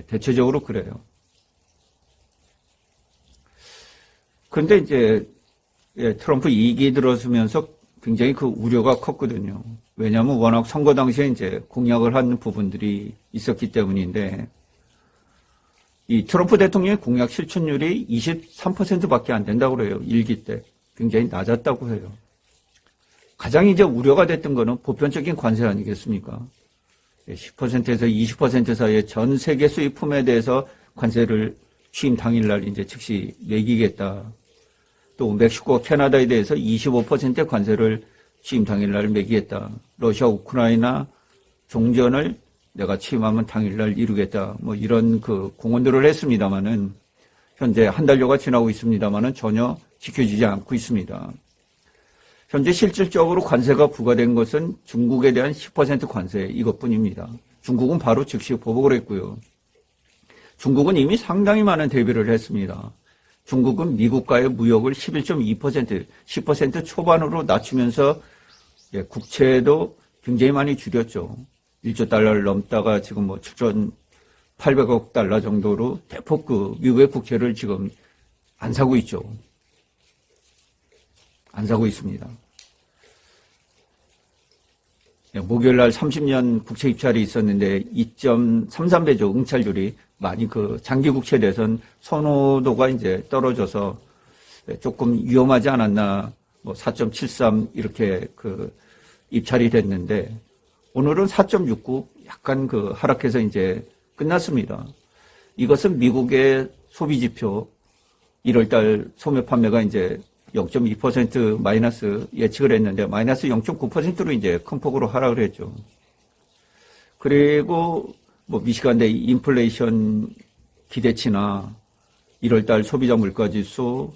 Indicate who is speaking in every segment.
Speaker 1: 대체적으로 그래요. 그런데 이제 트럼프 2기 들어서면서 굉장히 그 우려가 컸거든요. 왜냐하면 워낙 선거 당시에 이제 공약을 한 부분들이 있었기 때문인데, 이 트럼프 대통령의 공약 실천율이 23%밖에 안 된다고 그래요. 1기 때. 굉장히 낮았다고 해요. 가장 이제 우려가 됐던 거는 보편적인 관세 아니겠습니까? 10%에서 20% 사이의 전 세계 수입품에 대해서 관세를 취임 당일날 이제 즉시 매기겠다. 또 멕시코와 캐나다에 대해서 25%의 관세를 취임 당일날 매기겠다. 러시아, 우크라이나 종전을 내가 취임하면 당일날 이루겠다. 뭐 이런 그 공언들을 했습니다만은 현재 한 달여가 지나고 있습니다만은 전혀 지켜지지 않고 있습니다. 현재 실질적으로 관세가 부과된 것은 중국에 대한 10% 관세 이것뿐입니다. 중국은 바로 즉시 보복을 했고요. 중국은 이미 상당히 많은 대비를 했습니다. 중국은 미국과의 무역을 11.2%, 10% 초반으로 낮추면서 국채도 굉장히 많이 줄였죠. 1조 달러를 넘다가 지금 뭐 7,800억 달러 정도로 대폭 그 미국의 국채를 지금 안 사고 있죠. 안 사고 있습니다. 목요일 날 30년 국채 입찰이 있었는데 2.33배죠. 응찰률이 많이 그 장기 국채에 대해서는 선호도가 이제 떨어져서 조금 위험하지 않았나, 뭐 4.73 이렇게 그 입찰이 됐는데 오늘은 4.69 약간 그 하락해서 이제 끝났습니다. 이것은 미국의 소비 지표 1월달 소매 판매가 이제 0.2% 마이너스 예측을 했는데 마이너스 0.9%로 이제 큰 폭으로 하락을 했죠. 그리고 뭐 미시간대 인플레이션 기대치나 1월달 소비자 물가지수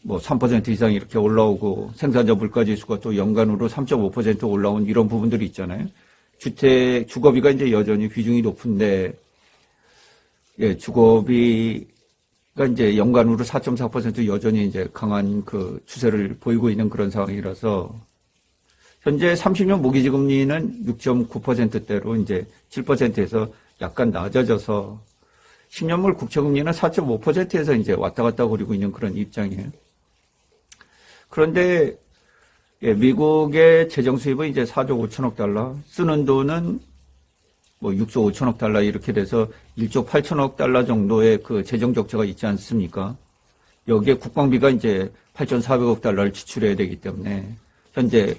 Speaker 1: 뭐 3% 이상 이렇게 올라오고 생산자 물가지수가 또 연간으로 3.5% 올라온 이런 부분들이 있잖아요. 주거비가 이제 여전히 비중이 높은데 주거비가 이제 연간으로 4.4% 여전히 이제 강한 그 추세를 보이고 있는 그런 상황이라서 현재 30년 모기지금리는 6.9%대로 이제 7%에서 약간 낮아져서 10년물 국채금리는 4.5%에서 이제 왔다 갔다 거리고 있는 그런 입장이에요. 그런데 미국의 재정 수입은 이제 4조 5천억 달러, 쓰는 돈은 뭐 6조 5천억 달러 이렇게 돼서 1조 8천억 달러 정도의 그 재정 적자가 있지 않습니까? 여기에 국방비가 이제 8,400억 달러를 지출해야 되기 때문에 현재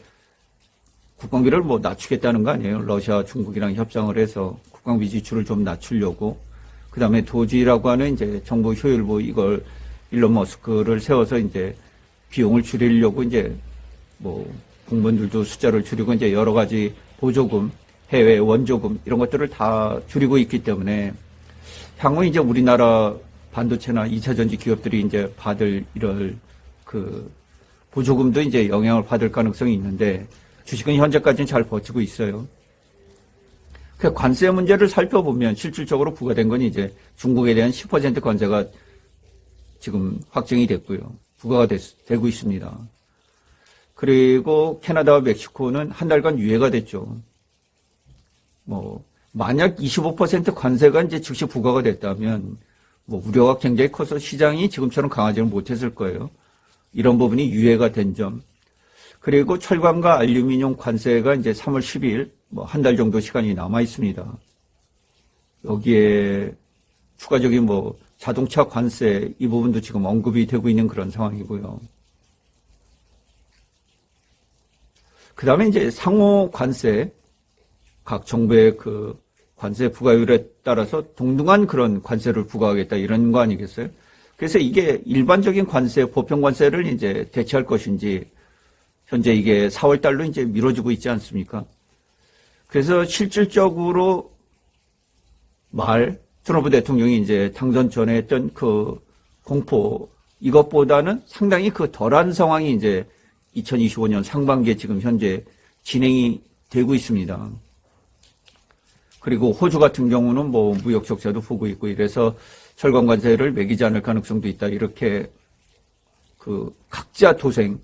Speaker 1: 국방비를 뭐 낮추겠다는 거 아니에요? 러시아, 중국이랑 협상을 해서 국방비 지출을 좀 낮추려고. 그 다음에 도지라고 하는 이제 정부 효율부 이걸 일론 머스크를 세워서 이제 비용을 줄이려고 이제 뭐 공무원들도 숫자를 줄이고 이제 여러 가지 보조금, 해외 원조금 이런 것들을 다 줄이고 있기 때문에 향후 이제 우리나라 반도체나 2차 전지 기업들이 이제 받을 이럴 그 보조금도 이제 영향을 받을 가능성이 있는데 주식은 현재까지는 잘 버티고 있어요. 그 관세 문제를 살펴보면 실질적으로 부과된 건 이제 중국에 대한 10% 관세가 지금 확정이 됐고요. 부과가 되고 있습니다. 그리고 캐나다와 멕시코는 한 달간 유예가 됐죠. 뭐 만약 25% 관세가 이제 즉시 부과가 됐다면 뭐 우려가 굉장히 커서 시장이 지금처럼 강하지는 못했을 거예요. 이런 부분이 유예가 된 점. 그리고 철강과 알루미늄 관세가 이제 3월 10일 뭐 한 달 정도 시간이 남아 있습니다. 여기에 추가적인 뭐 자동차 관세 이 부분도 지금 언급이 되고 있는 그런 상황이고요. 그 다음에 이제 상호 관세, 각 정부의 그 관세 부과율에 따라서 동등한 그런 관세를 부과하겠다 이런 거 아니겠어요? 그래서 이게 일반적인 관세, 보편 관세를 이제 대체할 것인지 현재 이게 4월 달로 이제 미뤄지고 있지 않습니까? 그래서 실질적으로 트럼프 대통령이 이제 당선 전에 했던 그 공포 이것보다는 상당히 그 덜한 상황이 이제 2025년 상반기에 지금 현재 진행이 되고 있습니다. 그리고 호주 같은 경우는 뭐 무역 적자도 보고 있고 이래서 철강 관세를 매기지 않을 가능성도 있다. 이렇게 그 각자 도생,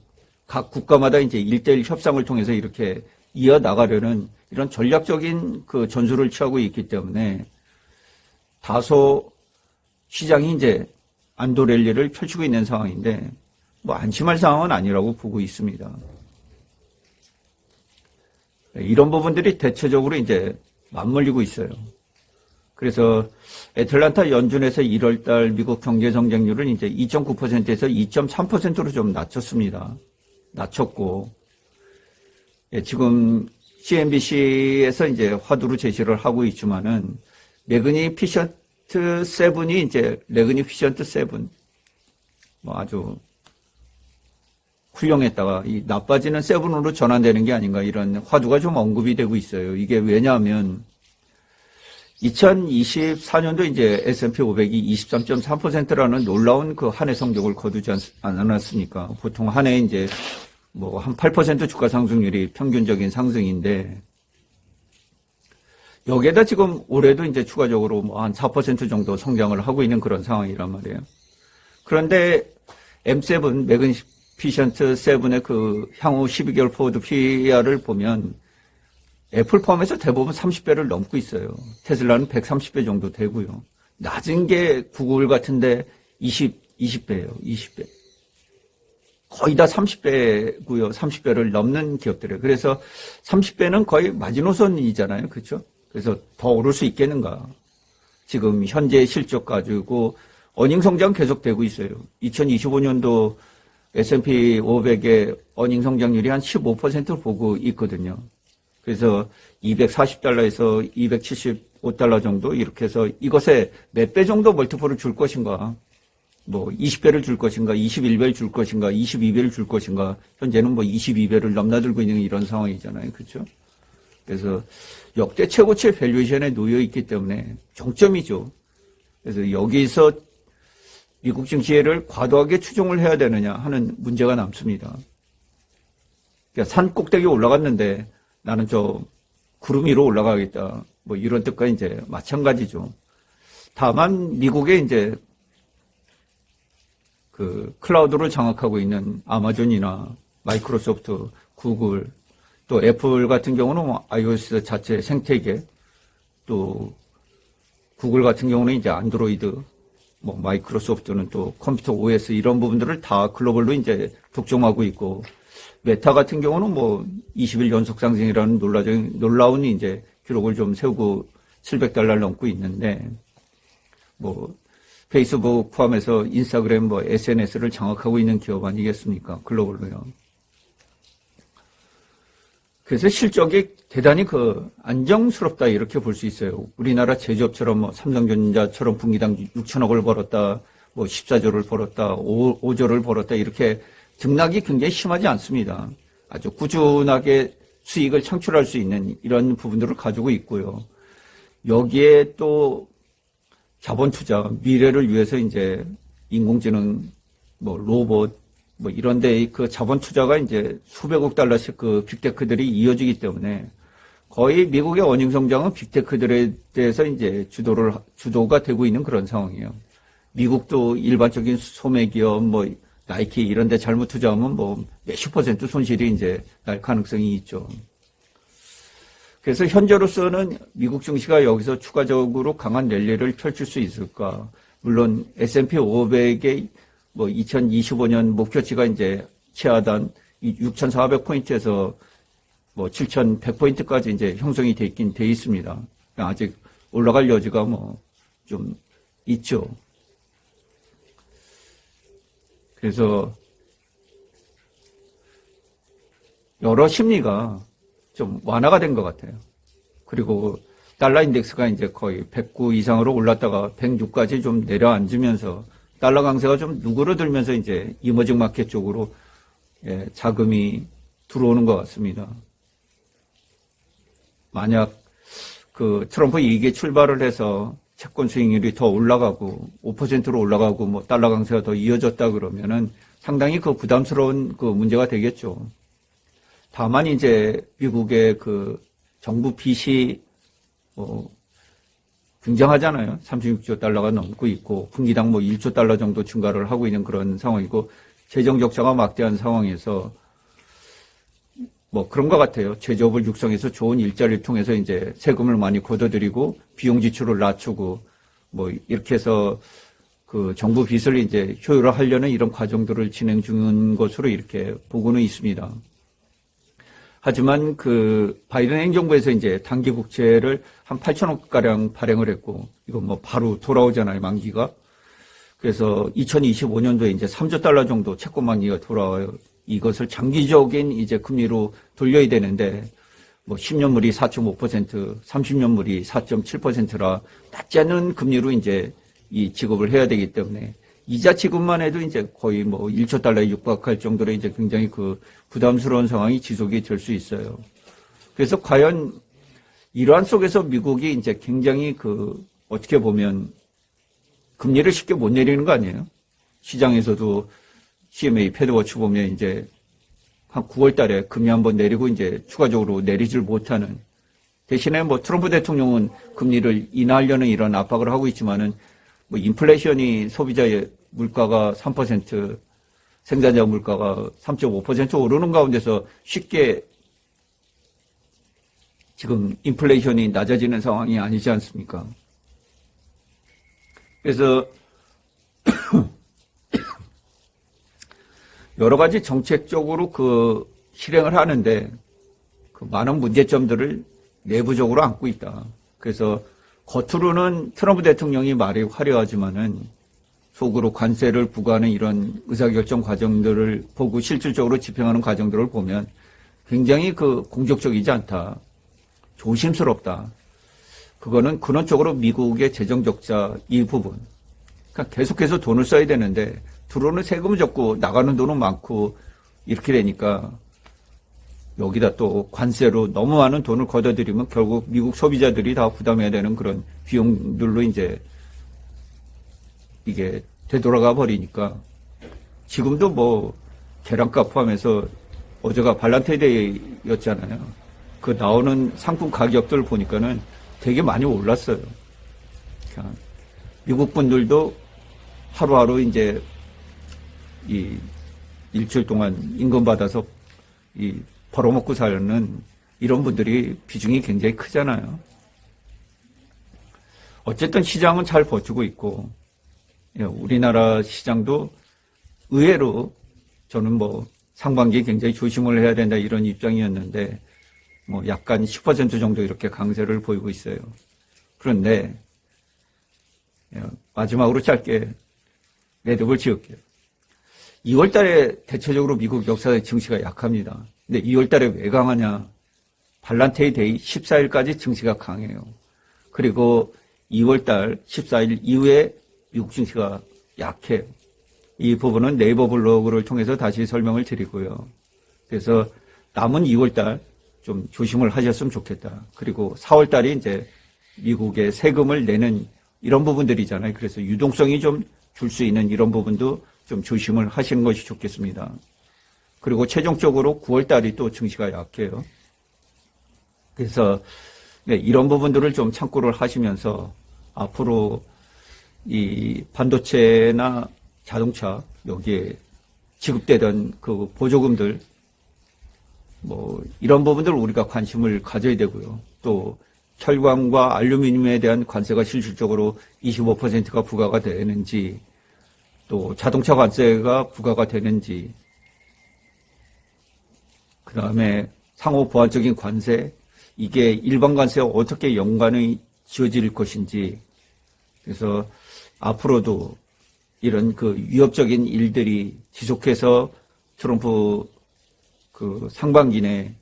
Speaker 1: 각 국가마다 이제 1대1 협상을 통해서 이렇게 이어나가려는 이런 전략적인 그 전술을 취하고 있기 때문에 다소 시장이 이제 안도 랠리를 펼치고 있는 상황인데 뭐 안심할 상황은 아니라고 보고 있습니다. 이런 부분들이 대체적으로 이제 맞물리고 있어요. 그래서 애틀란타 연준에서 1월달 미국 경제 성장률은 이제 2.9%에서 2.3%로 좀 낮췄습니다. 낮췄고, 지금 CNBC에서 이제 화두로 제시를 하고 있지만은 매그니피션트 7이 이제 매그니피션트 7, 뭐 아주 훌륭했다가 이 나빠지는 7으로 전환되는 게 아닌가 이런 화두가 좀 언급이 되고 있어요. 이게 왜냐하면 2024년도 이제 S&P 500이 23.3%라는 놀라운 그 한 해 성적을 거두지 않았습니까? 보통 한 해 이제 뭐 한 8% 주가 상승률이 평균적인 상승인데 여기에다 지금 올해도 이제 추가적으로 뭐 한 4% 정도 성장을 하고 있는 그런 상황이란 말이에요. 그런데 M7, 매그니피션트 7의 그 향후 12개월 포워드 PR을 보면 애플 포함해서 대부분 30배를 넘고 있어요. 테슬라는 130배 정도 되고요. 낮은 게 구글 같은데 20배예요. 20배. 거의 다 30배고요. 30배를 넘는 기업들이에요. 그래서 30배는 거의 마지노선이잖아요. 그렇죠? 그래서 더 오를 수 있겠는가. 지금 현재 실적 가지고 어닝 성장 계속되고 있어요. 2025년도 S&P 500의 어닝 성장률이 한 15% 보고 있거든요. 그래서 240달러에서 275달러 정도 이렇게 해서 이것에 몇 배 정도 멀티플을 줄 것인가, 뭐 20배를 줄 것인가, 21배를 줄 것인가, 22배를 줄 것인가, 현재는 뭐 22배를 넘나들고 있는 이런 상황이잖아요. 그렇죠? 그래서 역대 최고치의 밸류에이션에 놓여 있기 때문에 정점이죠. 그래서 여기서 미국 증시를 과도하게 추종을 해야 되느냐 하는 문제가 남습니다. 그러니까 산 꼭대기에 올라갔는데 나는 저 구름 위로 올라가겠다. 뭐 이런 뜻과 이제 마찬가지죠. 다만 미국의 이제 그 클라우드를 장악하고 있는 아마존이나 마이크로소프트, 구글, 또 애플 같은 경우는 뭐 iOS 자체 생태계, 또 구글 같은 경우는 이제 안드로이드, 뭐 마이크로소프트는 또 컴퓨터 OS 이런 부분들을 다 글로벌로 이제 독점하고 있고, 메타 같은 경우는 뭐 20일 연속 상승이라는 놀라운 이제 기록을 좀 세우고 700달러를 넘고 있는데, 뭐 페이스북 포함해서 인스타그램 뭐 SNS를 장악하고 있는 기업 아니겠습니까? 글로벌로요. 그래서 실적이 대단히 그 안정스럽다 이렇게 볼 수 있어요. 우리나라 제조업처럼 뭐 삼성전자처럼 분기당 6천억을 벌었다, 뭐 14조를 벌었다, 5조를 벌었다 이렇게 등락이 굉장히 심하지 않습니다. 아주 꾸준하게 수익을 창출할 수 있는 이런 부분들을 가지고 있고요. 여기에 또 자본 투자, 미래를 위해서 이제 인공지능, 뭐 로봇, 뭐 이런데 그 자본 투자가 이제 수백억 달러씩 그 빅테크들이 이어지기 때문에 거의 미국의 어닝 성장은 빅테크들에 대해서 이제 주도가 되고 있는 그런 상황이에요. 미국도 일반적인 소매기업, 뭐 나이키 이런 데 잘못 투자하면 뭐 몇십 % 손실이 이제 날 가능성이 있죠. 그래서 현재로서는 미국 증시가 여기서 추가적으로 강한 랠리를 펼칠 수 있을까? 물론 S&P 500의 뭐 2025년 목표치가 이제 최하단 6,400포인트에서 뭐 7,100포인트까지 이제 형성이 돼 있긴 돼 있습니다. 아직 올라갈 여지가 뭐 좀 있죠. 그래서 여러 심리가 좀 완화가 된 것 같아요. 그리고 달러 인덱스가 이제 거의 109 이상으로 올랐다가 106까지 좀 내려앉으면서 달러 강세가 좀 누그러들면서 이제 이머징 마켓 쪽으로 자금이 들어오는 것 같습니다. 만약 그 트럼프 이익에 출발을 해서 채권 수익률이 더 올라가고 5%로 올라가고 뭐 달러 강세가 더 이어졌다 그러면은 상당히 그 부담스러운 그 문제가 되겠죠. 다만 이제 미국의 그 정부 빚이 굉장하잖아요. 36조 달러가 넘고 있고 분기당 뭐 1조 달러 정도 증가를 하고 있는 그런 상황이고 재정 적자가 막대한 상황에서 뭐 그런 것 같아요. 제조업을 육성해서 좋은 일자리를 통해서 이제 세금을 많이 걷어들이고 비용 지출을 낮추고 뭐 이렇게 해서 그 정부 빚을 이제 효율화하려는 이런 과정들을 진행 중인 것으로 이렇게 보고는 있습니다. 하지만 그 바이든 행정부에서 이제 단기 국채를 한 8천억 가량 발행을 했고, 이거 뭐 바로 돌아오잖아요, 만기가. 그래서 2025년도에 이제 3조 달러 정도 채권 만기가 돌아와요. 이것을 장기적인 이제 금리로 돌려야 되는데, 뭐 10년물이 4.5%, 30년물이 4.7%라 낮지 않은 금리로 이제 이 지급을 해야 되기 때문에 이자 지급만 해도 이제 거의 뭐 1조 달러에 육박할 정도로 이제 굉장히 그 부담스러운 상황이 지속이 될 수 있어요. 그래서 과연 이러한 속에서 미국이 이제 굉장히 그 어떻게 보면 금리를 쉽게 못 내리는 거 아니에요? 시장에서도 CMA 패드워치 보면 이제 한 9월 달에 금리 한번 내리고 이제 추가적으로 내리질 못하는, 대신에 뭐 트럼프 대통령은 금리를 인하하려는 이런 압박을 하고 있지만은 뭐 인플레이션이 소비자의 물가가 3%, 생산자 물가가 3.5% 오르는 가운데서 쉽게 지금 인플레이션이 낮아지는 상황이 아니지 않습니까? 그래서 여러 가지 정책적으로 그 실행을 하는데 그 많은 문제점들을 내부적으로 안고 있다. 그래서 겉으로는 트럼프 대통령이 말이 화려하지만은 속으로 관세를 부과하는 이런 의사결정 과정들을 보고 실질적으로 집행하는 과정들을 보면 굉장히 그 공격적이지 않다. 조심스럽다. 그거는 근원적으로 미국의 재정 적자 이 부분. 그러니까 계속해서 돈을 써야 되는데 들어오는 세금은 적고 나가는 돈은 많고 이렇게 되니까 여기다 또 관세로 너무 많은 돈을 걷어들이면 결국 미국 소비자들이 다 부담해야 되는 그런 비용들로 이제 이게 되돌아가 버리니까 지금도 뭐 계란값 포함해서 어제가 발란타인데이였잖아요. 그 나오는 상품 가격들 보니까는 되게 많이 올랐어요. 그러니까 미국 분들도 하루하루 이제 이 일주일 동안 임금 받아서 이 벌어먹고 사는 이런 분들이 비중이 굉장히 크잖아요. 어쨌든 시장은 잘 버티고 있고, 우리나라 시장도 의외로 저는 뭐 상반기에 굉장히 조심을 해야 된다 이런 입장이었는데 뭐 약간 10% 정도 이렇게 강세를 보이고 있어요. 그런데 마지막으로 짧게 매듭을 지을게요. 2월 달에 대체적으로 미국 역사의 증시가 약합니다. 근데 2월 달에 왜 강하냐? 발란타인데이 14일까지 증시가 강해요. 그리고 2월 달 14일 이후에 미국 증시가 약해요. 이 부분은 네이버 블로그를 통해서 다시 설명을 드리고요. 그래서 남은 2월 달 좀 조심을 하셨으면 좋겠다. 그리고 4월 달이 이제 미국의 세금을 내는 이런 부분들이잖아요. 그래서 유동성이 좀 줄 수 있는 이런 부분도 좀 조심을 하시는 것이 좋겠습니다. 그리고 최종적으로 9월 달이 또 증시가 약해요. 그래서 이런 부분들을 좀 참고를 하시면서 앞으로 이 반도체나 자동차 여기에 지급되던 그 보조금들 뭐 이런 부분들 우리가 관심을 가져야 되고요. 또 철광과 알루미늄에 대한 관세가 실질적으로 25%가 부과가 되는지, 또 자동차 관세가 부과가 되는지, 그 다음에 상호 보완적인 관세, 이게 일반 관세와 어떻게 연관이 지어질 것인지, 그래서 앞으로도 이런 그 위협적인 일들이 지속해서 트럼프 그 상반기 내에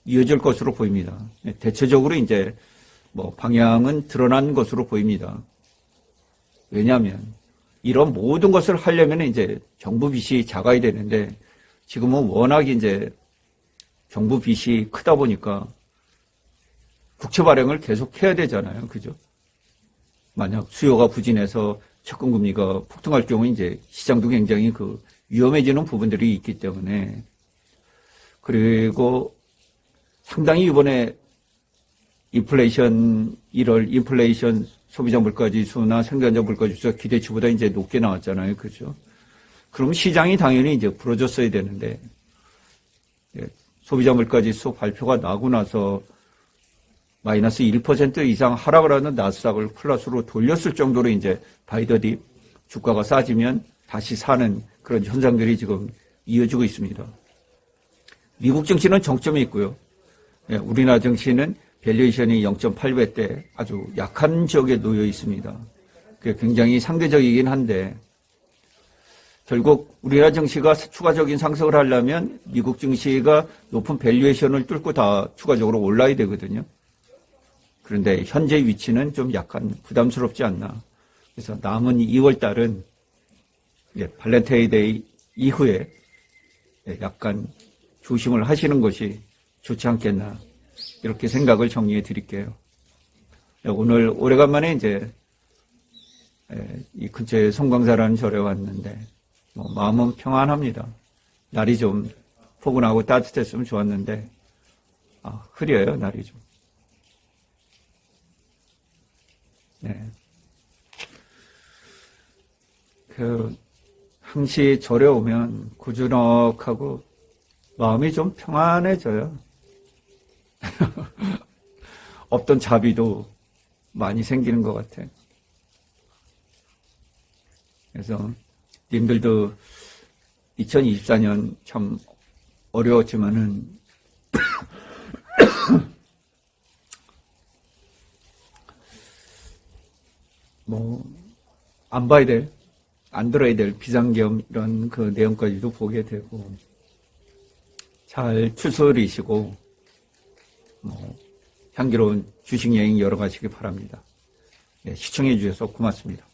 Speaker 1: 이어질 것으로 보입니다. 대체적으로 이제 뭐 방향은 드러난 것으로 보입니다. 왜냐하면 이런 모든 것을 하려면 이제 정부 빚이 작아야 되는데 지금은 워낙 이제 정부 빚이 크다 보니까 국채 발행을 계속 해야 되잖아요. 그죠? 만약 수요가 부진해서 채권 금리가 폭등할 경우 이제 시장도 굉장히 그 위험해지는 부분들이 있기 때문에, 그리고 상당히 이번에 인플레이션 1월 인플레이션 소비자 물가지수나 생산자 물가지수가 기대치보다 이제 높게 나왔잖아요. 그죠? 그럼 시장이 당연히 이제 부러졌어야 되는데, 소비자 물가지수 발표가 나고 나서 마이너스 1% 이상 하락을 하는 나스닥을 플러스로 돌렸을 정도로 이제 바이더딥 주가가 싸지면 다시 사는 그런 현상들이 지금 이어지고 있습니다. 미국 증시는 정점이 있고요. 우리나라 증시는 밸류에이션이 0.8배대 아주 약한 지역에 놓여 있습니다. 그게 굉장히 상대적이긴 한데 결국 우리나라 증시가 추가적인 상승을 하려면 미국 증시가 높은 밸류에이션을 뚫고 다 추가적으로 올라야 되거든요. 그런데 현재 위치는 좀 약간 부담스럽지 않나. 그래서 남은 2월 달은 발렌타인데이 이후에 약간 조심을 하시는 것이 좋지 않겠나. 이렇게 생각을 정리해 드릴게요. 오늘 오래간만에 이제 이 근처에 송광사라는 절에 왔는데 마음은 평안합니다. 날이 좀 포근하고 따뜻했으면 좋았는데 흐려요, 날이 좀. 네. 항시 절에 오면 고즈넉하고 마음이 좀 평안해져요. 없던 자비도 많이 생기는 것 같아요. 그래서 님들도 2024년 참 어려웠지만은 안 봐야 될, 안 들어야 될 비상계엄 이런 그 내용까지도 보게 되고 잘 추스리시고 향기로운 주식 여행 열어 가시기 바랍니다. 시청해 주셔서 고맙습니다.